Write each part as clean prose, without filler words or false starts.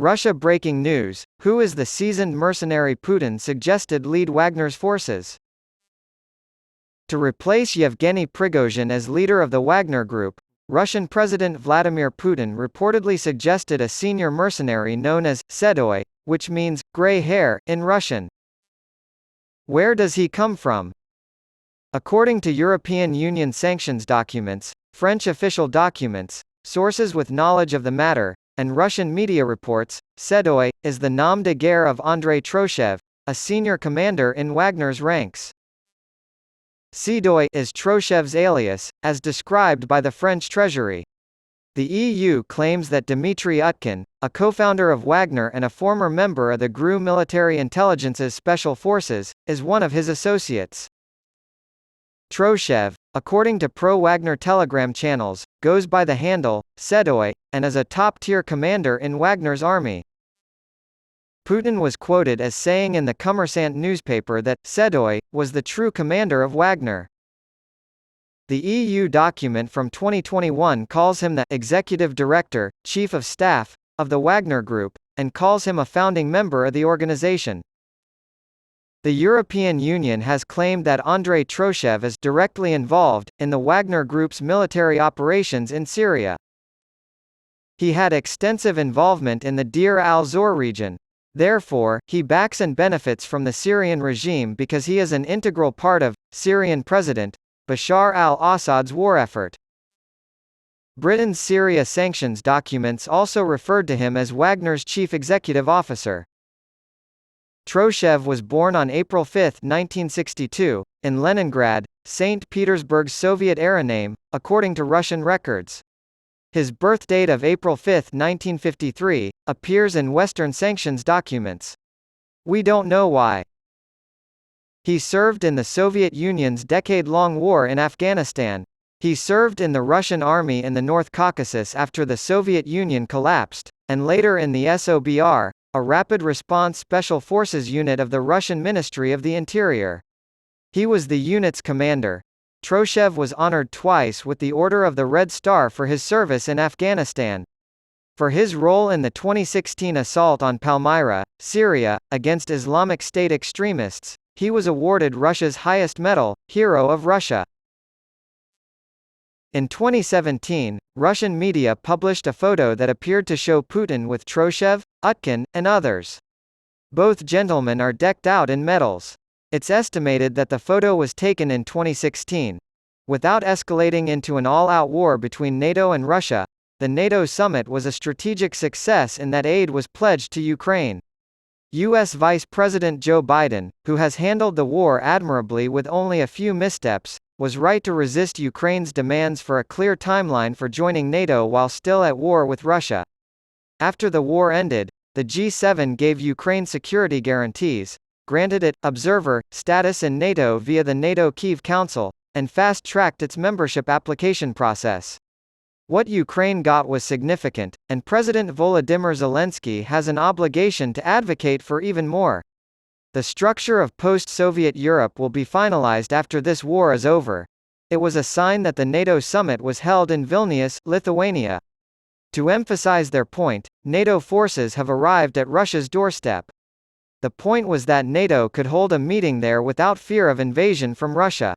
Russia breaking news: who is the seasoned mercenary Putin suggested lead Wagner's forces? To replace Yevgeny Prigozhin as leader of the Wagner Group, Russian President Vladimir Putin reportedly suggested a senior mercenary known as Sedoy, which means gray hair in Russian. Where does he come from? According to European Union sanctions documents, French official documents, sources with knowledge of the matter, and Russian media reports, Sedoy is the nom de guerre of Andrei Troshev, a senior commander in Wagner's ranks. Sedoy is Troshev's alias, as described by the French Treasury. The EU claims that Dmitry Utkin, a co-founder of Wagner and a former member of the GRU Military Intelligence's Special Forces, is one of his associates. Troshev, according to pro-Wagner Telegram channels, goes by the handle Sedoy, and is a top-tier commander in Wagner's army. Putin was quoted as saying in the Kommersant newspaper that Sedoy was the true commander of Wagner. The EU document from 2021 calls him the executive director, chief of staff, of the Wagner Group, and calls him a founding member of the organization. The European Union has claimed that Andrei Troshev is directly involved in the Wagner Group's military operations in Syria. He had extensive involvement in the Deir al-Zor region. Therefore, he backs and benefits from the Syrian regime because he is an integral part of Syrian President Bashar al-Assad's war effort. Britain's Syria sanctions documents also referred to him as Wagner's chief executive officer. Troshev was born on April 5, 1962, in Leningrad, St. Petersburg's Soviet-era name, according to Russian records. His birth date of April 5, 1953, appears in Western sanctions documents. We don't know why. He served in the Soviet Union's decade-long war in Afghanistan. He served in the Russian army in the North Caucasus after the Soviet Union collapsed, and later in the SOBR, a rapid response special forces unit of the Russian Ministry of the Interior. He was the unit's commander. Troshev was honored twice with the Order of the Red Star for his service in Afghanistan. For his role in the 2016 assault on Palmyra, Syria, against Islamic State extremists, he was awarded Russia's highest medal, Hero of Russia. In 2017, Russian media published a photo that appeared to show Putin with Troshev, Utkin, and others. Both gentlemen are decked out in medals. It's estimated that the photo was taken in 2016. Without escalating into an all-out war between NATO and Russia, the NATO summit was a strategic success in that aid was pledged to Ukraine. U.S. Vice President Joe Biden, who has handled the war admirably with only a few missteps, was right to resist Ukraine's demands for a clear timeline for joining NATO while still at war with Russia. After the war ended, the G7 gave Ukraine security guarantees, granted it observer status in NATO via the NATO Kyiv Council, and fast-tracked its membership application process. What Ukraine got was significant, and President Volodymyr Zelensky has an obligation to advocate for even more. The structure of post-Soviet Europe will be finalized after this war is over. It was a sign that the NATO summit was held in Vilnius, Lithuania. To emphasize their point, NATO forces have arrived at Russia's doorstep. The point was that NATO could hold a meeting there without fear of invasion from Russia.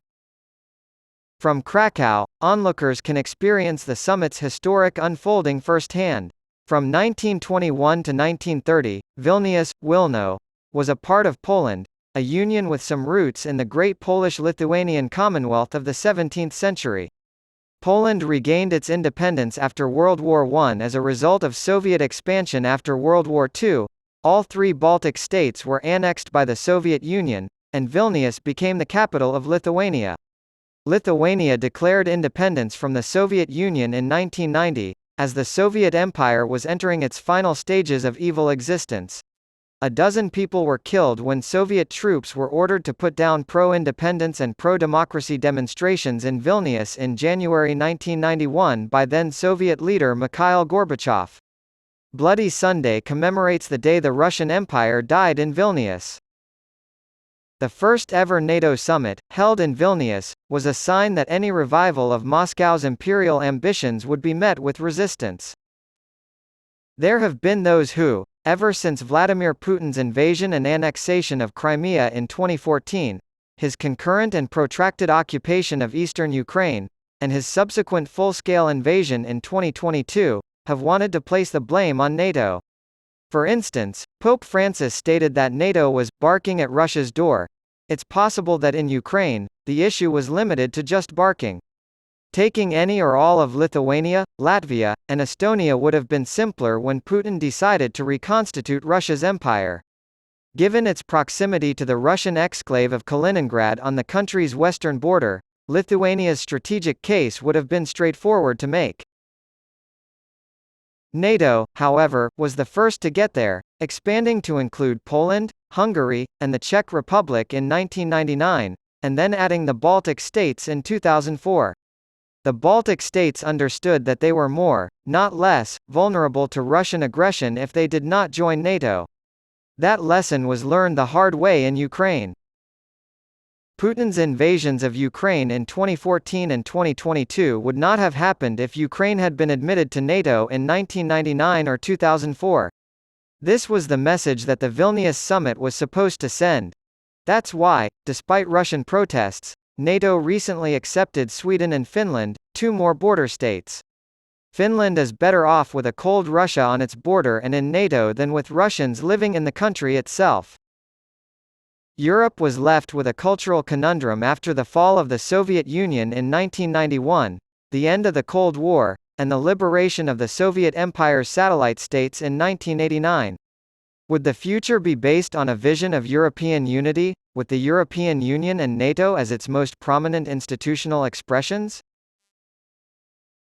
From Krakow, onlookers can experience the summit's historic unfolding firsthand. From 1921 to 1930, Vilnius, Wilno, was a part of Poland, a union with some roots in the Great Polish-Lithuanian Commonwealth of the 17th century. Poland regained its independence after World War I as a result of Soviet expansion after World War II. All three Baltic states were annexed by the Soviet Union, and Vilnius became the capital of Lithuania. Lithuania declared independence from the Soviet Union in 1990, as the Soviet Empire was entering its final stages of evil existence. A dozen people were killed when Soviet troops were ordered to put down pro-independence and pro-democracy demonstrations in Vilnius in January 1991 by then Soviet leader Mikhail Gorbachev. Bloody Sunday commemorates the day the Russian Empire died in Vilnius. The first ever NATO summit, held in Vilnius, was a sign that any revival of Moscow's imperial ambitions would be met with resistance. There have been those who, Ever since Vladimir Putin's invasion and annexation of Crimea in 2014, his concurrent and protracted occupation of eastern Ukraine, and his subsequent full-scale invasion in 2022, have wanted to place the blame on NATO. For instance, Pope Francis stated that NATO was barking at Russia's door. It's possible that in Ukraine, the issue was limited to just barking. Taking any or all of Lithuania, Latvia, and Estonia would have been simpler when Putin decided to reconstitute Russia's empire. Given its proximity to the Russian exclave of Kaliningrad on the country's western border, Lithuania's strategic case would have been straightforward to make. NATO, however, was the first to get there, expanding to include Poland, Hungary, and the Czech Republic in 1999, and then adding the Baltic states in 2004. The Baltic states understood that they were more, not less, vulnerable to Russian aggression if they did not join NATO. That lesson was learned the hard way in Ukraine. Putin's invasions of Ukraine in 2014 and 2022 would not have happened if Ukraine had been admitted to NATO in 1999 or 2004. This was the message that the Vilnius summit was supposed to send. That's why, despite Russian protests, NATO recently accepted Sweden and Finland, two more border states. Finland is better off with a cold Russia on its border and in NATO than with Russians living in the country itself. Europe was left with a cultural conundrum after the fall of the Soviet Union in 1991, the end of the Cold War, and the liberation of the Soviet Empire's satellite states in 1989. Would the future be based on a vision of European unity, with the European Union and NATO as its most prominent institutional expressions?